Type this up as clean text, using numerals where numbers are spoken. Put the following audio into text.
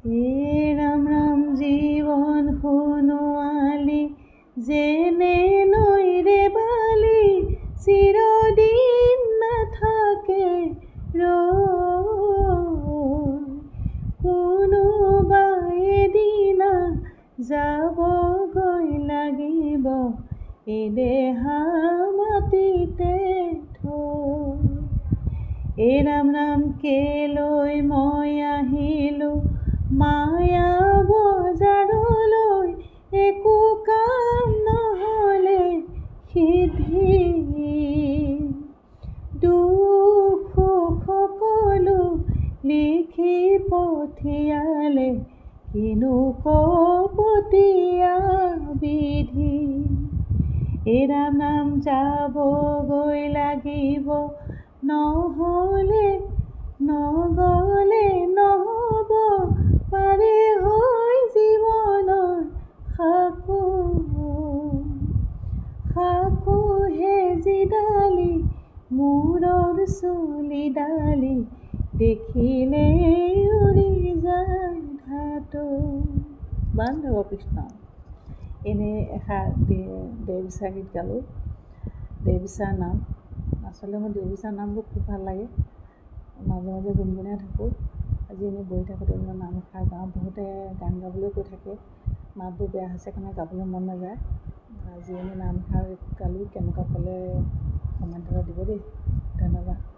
হে ৰাম ৰাম জীৱন সোণোৱালী, যেনে নৈৰে বালি, চিৰদিন নাথাকে ৰৈ। কোনোবা এদিনা যাবগৈ লাগিব, এই দেহা মাটিতে থৈ। এই ৰাম ৰাম কেলৈ মই আহিলোঁ মায়া বজাৰলৈ, একো কাম নহ'লে সিদ্ধি। দুখ সুখ সকলো লিখি পঠিয়ালে, কিনো কপটীয়া বিধি। এই ৰাম ৰাম যাবগৈ লাগিব, নহ'লে নগ'লে নহ'ব পাৰে হৈ জীৱনৰ সাকো। সাকো সেজিডালি মূৰৰ চুলিডালি, দেখিলেই উৰি যায় ধাতু। বান্ধৱ কৃষ্ণ। এনেই এষাৰ দেহবিচাৰ গীত গালোঁ, দেহবিচাৰ নাম। আচলতে মোৰ দেহবিচাৰ নামবোৰ খুব ভাল লাগে, মাজে মাজে গুণগুণাই থাকোঁ। আজি এনেই বহি থাকোঁতে বোলো নাম এষাৰ গাওঁ। বহুতে গান গাবলৈ কৈ থাকে, মাতবোৰ বেয়া হৈছে কাৰণে গাবলৈ মন নাযায়। আজি এনেই নাম এষাৰ গালোঁ, কেনেকুৱা পালে কমেণ্ট এটা দিব দেই। ধন্যবাদ।